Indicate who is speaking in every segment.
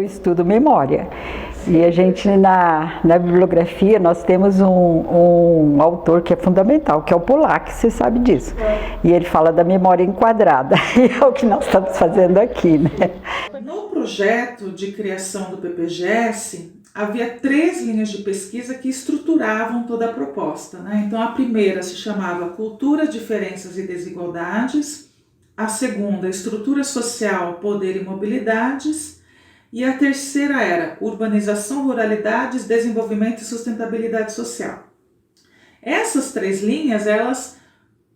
Speaker 1: estudo memória. E a gente, na bibliografia, nós temos um autor que é fundamental, que é o Pollack, você sabe disso. E ele fala da memória enquadrada, e é o que nós estamos fazendo aqui, né?
Speaker 2: No projeto de criação do PPGS, havia 3 linhas de pesquisa que estruturavam toda a proposta, né? Então, a primeira se chamava Cultura, Diferenças e Desigualdades, a segunda, Estrutura Social, Poder e Mobilidades, e a terceira era Urbanização, Ruralidades, Desenvolvimento e Sustentabilidade Social. Essas 3 linhas, elas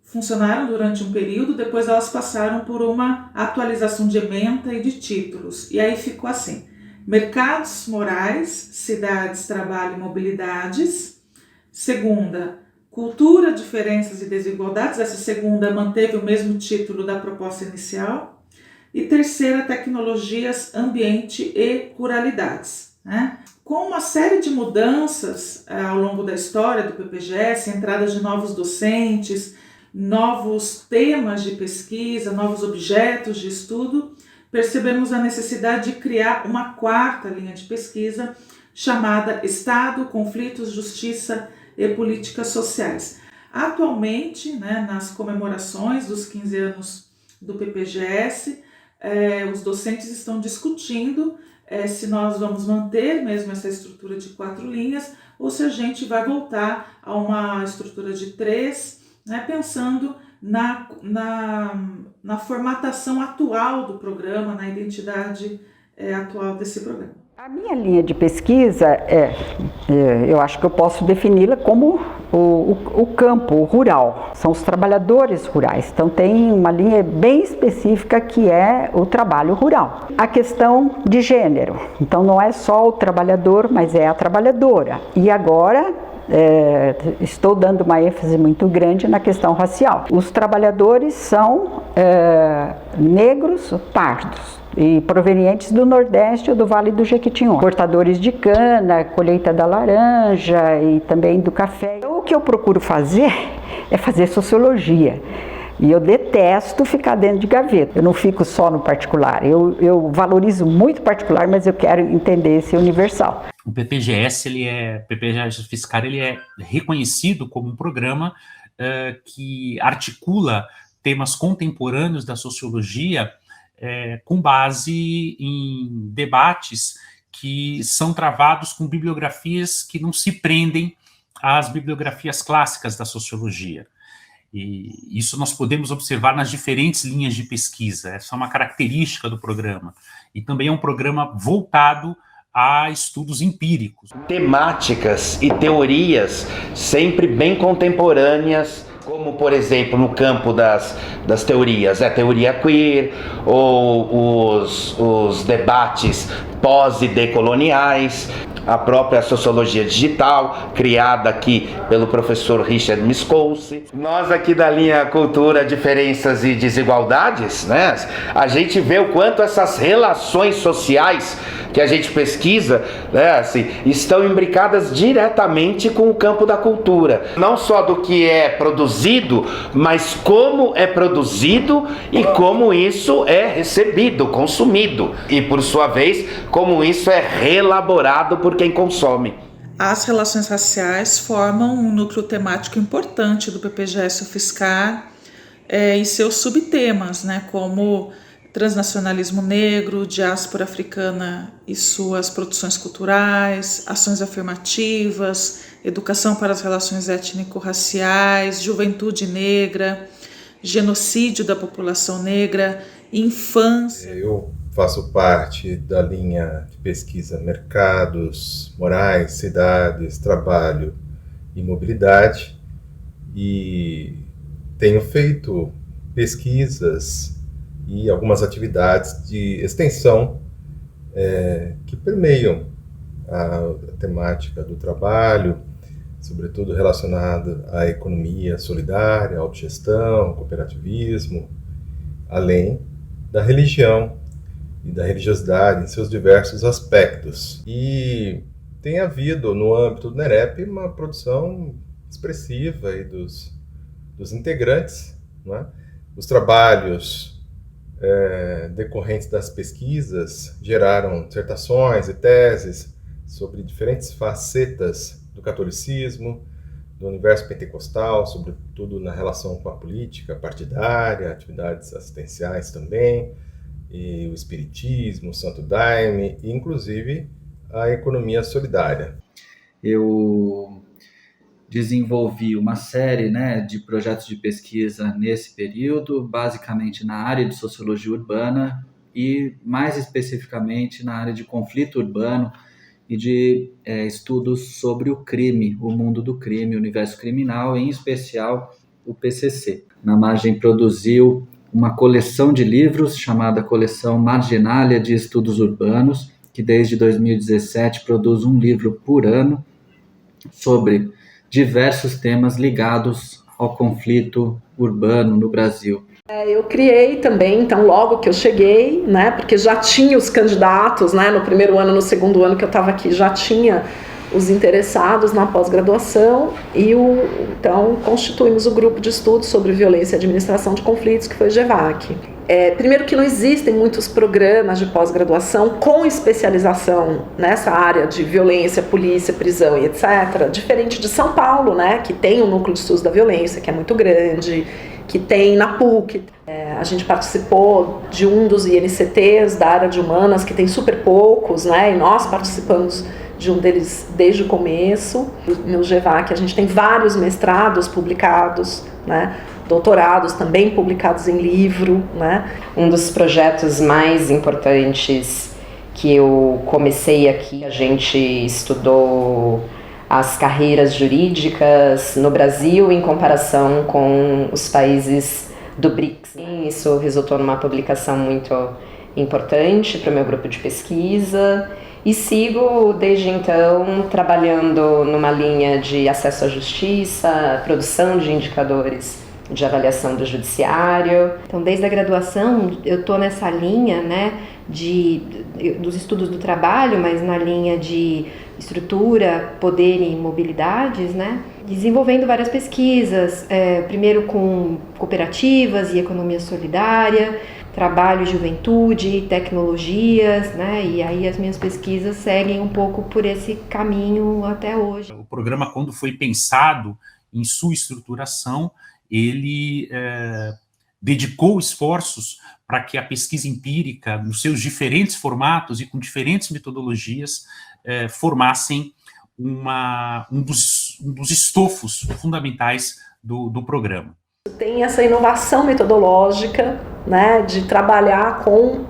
Speaker 2: funcionaram durante um período, depois elas passaram por uma atualização de ementa e de títulos. E aí ficou assim: Mercados Morais, Cidades, Trabalho e Mobilidades. Segunda, Cultura, Diferenças e Desigualdades. Essa segunda manteve o mesmo título da proposta inicial. E terceira, Tecnologias, Ambiente e Ruralidades, né? Com uma série de mudanças ao longo da história do PPGS, entrada de novos docentes, novos temas de pesquisa, novos objetos de estudo, percebemos a necessidade de criar uma 4ª linha de pesquisa chamada Estado, Conflitos, Justiça e Políticas Sociais. Atualmente, né, nas comemorações dos 15 anos do PPGS, os docentes estão discutindo se nós vamos manter mesmo essa estrutura de 4 linhas ou se a gente vai voltar a uma estrutura de 3, né, pensando na formatação atual do programa, na identidade atual desse programa.
Speaker 1: A minha linha de pesquisa, eu acho que eu posso defini-la como o campo rural, são os trabalhadores rurais. Então tem uma linha bem específica que é o trabalho rural. A questão de gênero, então não é só o trabalhador, mas é a trabalhadora. E agora estou dando uma ênfase muito grande na questão racial. Os trabalhadores são negros, pardos e provenientes do Nordeste ou do Vale do Jequitinhonha, cortadores de cana, colheita da laranja e também do café. Então, o que eu procuro fazer é fazer sociologia. E eu detesto ficar dentro de gaveta. Eu não fico só no particular. Eu valorizo muito o particular, mas eu quero entender esse universal.
Speaker 3: O PPGS, PPGS Fiscar, ele é reconhecido como um programa que articula temas contemporâneos da sociologia com base em debates que são travados com bibliografias que não se prendem às bibliografias clássicas da sociologia. E isso nós podemos observar nas diferentes linhas de pesquisa. Essa é uma característica do programa. E também é um programa voltado a estudos empíricos.
Speaker 4: Temáticas e teorias sempre bem contemporâneas, como, por exemplo, no campo das teorias, a teoria queer, ou os debates pós e decoloniais, a própria sociologia digital, criada aqui pelo professor Richard Miskolci. Nós aqui da linha Cultura, Diferenças e Desigualdades, né, a gente vê o quanto essas relações sociais que a gente pesquisa, né, assim, estão imbricadas diretamente com o campo da cultura. Não só do que é produzido, mas como é produzido e como isso é recebido, consumido. E, por sua vez, como isso é reelaborado por quem consome.
Speaker 2: As relações raciais formam um núcleo temático importante do PPGS Fiscar e seus subtemas, né, como transnacionalismo negro, diáspora africana e suas produções culturais, ações afirmativas, educação para as relações étnico-raciais, juventude negra, genocídio da população negra, infância.
Speaker 5: Eu faço parte da linha de pesquisa Mercados Morais, Cidades, Trabalho e Mobilidade e tenho feito pesquisas e algumas atividades de extensão que permeiam a temática do trabalho, sobretudo relacionada à economia solidária, à autogestão, cooperativismo, além da religião e da religiosidade em seus diversos aspectos. E tem havido, no âmbito do NEREP, uma produção expressiva aí dos integrantes, não é? Os trabalhos decorrentes das pesquisas geraram dissertações e teses sobre diferentes facetas do catolicismo, do universo pentecostal, sobretudo na relação com a política partidária, atividades assistenciais também, e o espiritismo, o Santo Daime, e inclusive a economia solidária.
Speaker 6: Eu desenvolvi uma série, de projetos de pesquisa nesse período, basicamente na área de sociologia urbana e mais especificamente na área de conflito urbano e de estudos sobre o crime, o mundo do crime, o universo criminal, em especial o PCC. Na Margem produziu uma coleção de livros chamada Coleção Marginalia de Estudos Urbanos, que desde 2017 produz um livro por ano sobre diversos temas ligados ao conflito urbano no Brasil.
Speaker 7: Eu criei também, então, logo que eu cheguei, porque já tinha os candidatos, no primeiro ano, no segundo ano que eu estava aqui, já tinha os interessados na pós-graduação e, então, constituímos o grupo de estudos sobre violência e administração de conflitos, que foi o GEVAC. Primeiro que não existem muitos programas de pós-graduação com especialização nessa área de violência, polícia, prisão e etc., diferente de São Paulo, que tem um núcleo de estudos da violência, que é muito grande, que tem na PUC. A gente participou de um dos INCTs da área de humanas, que tem super poucos, e nós participamos de um deles desde o começo. No GEVAC a gente tem vários mestrados publicados, doutorados também publicados em livro.
Speaker 8: Um dos projetos mais importantes que eu comecei aqui, a gente estudou as carreiras jurídicas no Brasil em comparação com os países do BRICS. Isso resultou numa publicação muito importante para o meu grupo de pesquisa e sigo desde então trabalhando numa linha de acesso à justiça, produção de indicadores de avaliação do judiciário.
Speaker 9: Então, desde a graduação, eu estou nessa linha, dos estudos do trabalho, mas na linha de estrutura, poder e mobilidades, desenvolvendo várias pesquisas, primeiro com cooperativas e economia solidária, trabalho, juventude, tecnologias, e aí as minhas pesquisas seguem um pouco por esse caminho até hoje.
Speaker 3: O programa, quando foi pensado em sua estruturação, ele dedicou esforços para que a pesquisa empírica, nos seus diferentes formatos e com diferentes metodologias, formassem um dos estofos fundamentais do programa.
Speaker 7: Tem essa inovação metodológica, de trabalhar com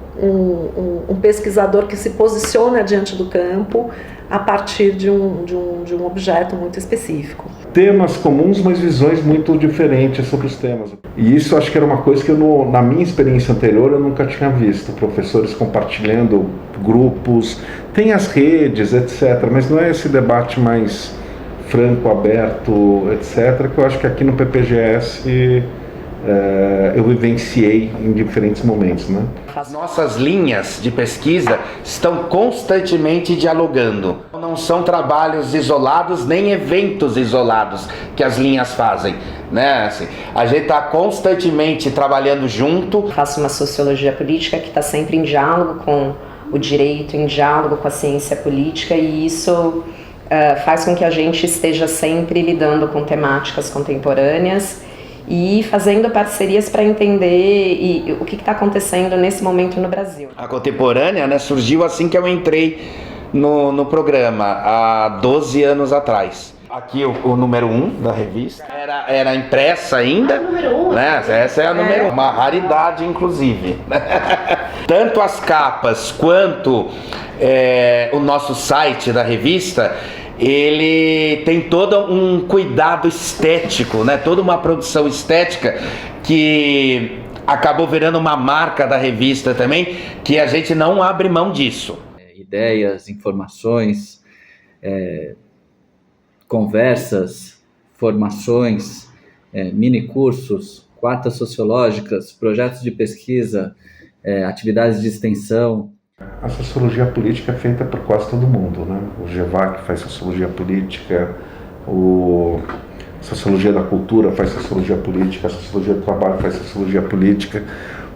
Speaker 7: um pesquisador que se posiciona diante do campo a partir de um objeto muito específico.
Speaker 10: Temas comuns, mas visões muito diferentes sobre os temas. E isso acho que era uma coisa que na minha experiência anterior eu nunca tinha visto. Professores compartilhando grupos, tem as redes, etc. Mas não é esse debate mais franco, aberto, etc. que eu acho que aqui no PPGS eu vivenciei em diferentes momentos.
Speaker 4: As nossas linhas de pesquisa estão constantemente dialogando. Não são trabalhos isolados, nem eventos isolados que as linhas fazem. A gente está constantemente trabalhando junto.
Speaker 8: Faço uma sociologia política que está sempre em diálogo com o direito, em diálogo com a ciência política, e isso faz com que a gente esteja sempre lidando com temáticas contemporâneas e fazendo parcerias para entender o que está acontecendo nesse momento no Brasil.
Speaker 4: A contemporânea surgiu assim que eu entrei no programa, há 12 anos atrás. Aqui o número 1 da revista, era impressa ainda,
Speaker 7: número 1,
Speaker 4: essa é a número 1, uma raridade inclusive. Tanto as capas quanto o nosso site da revista, ele tem todo um cuidado estético, toda uma produção estética que acabou virando uma marca da revista também, que a gente não abre mão disso.
Speaker 6: Ideias, informações, conversas, formações, mini-cursos, quartas sociológicas, projetos de pesquisa, atividades de extensão.
Speaker 10: A sociologia política é feita por quase todo mundo, O GEVAC faz sociologia política, a sociologia da cultura faz sociologia política, a sociologia do trabalho faz sociologia política,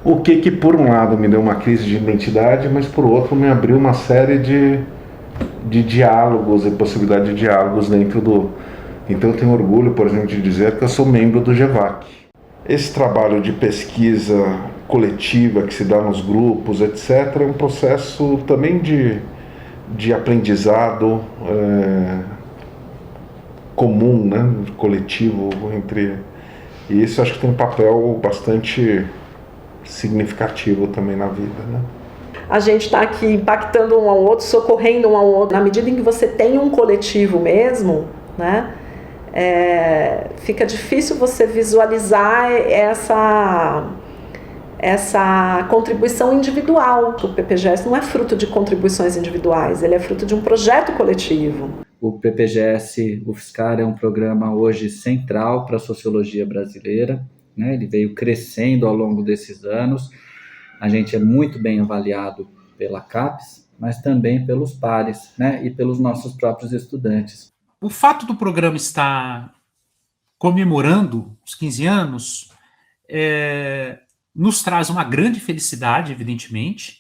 Speaker 10: O que por um lado me deu uma crise de identidade, mas por outro me abriu uma série de diálogos e possibilidade de diálogos dentro do... Então eu tenho orgulho, por exemplo, de dizer que eu sou membro do GEVAC. Esse trabalho de pesquisa coletiva que se dá nos grupos, etc., é um processo também de aprendizado comum, né, coletivo entre... E isso acho que tem um papel bastante significativo também na vida, né?
Speaker 7: A gente está aqui impactando um ao outro, socorrendo um ao outro. Na medida em que você tem um coletivo mesmo, né, fica difícil você visualizar essa contribuição individual. O PPGS não é fruto de contribuições individuais, ele é fruto de um projeto coletivo.
Speaker 6: O PPGS UFSCar é um programa hoje central para a sociologia brasileira, né? Ele veio crescendo ao longo desses anos. A gente é muito bem avaliado pela CAPES, mas também pelos pares, né? E pelos nossos próprios estudantes.
Speaker 3: O fato do programa estar comemorando os 15 anos nos traz uma grande felicidade, evidentemente,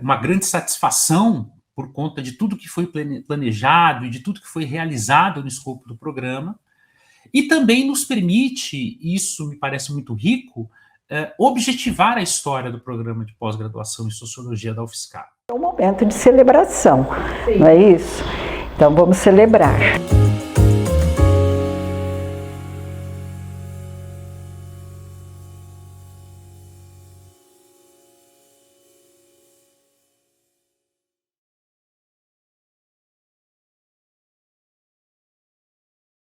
Speaker 3: uma grande satisfação por conta de tudo que foi planejado e de tudo que foi realizado no escopo do programa, e também nos permite, isso me parece muito rico, objetivar a história do programa de pós-graduação em Sociologia da UFSCar.
Speaker 1: É um momento de celebração, não é isso? Então vamos celebrar.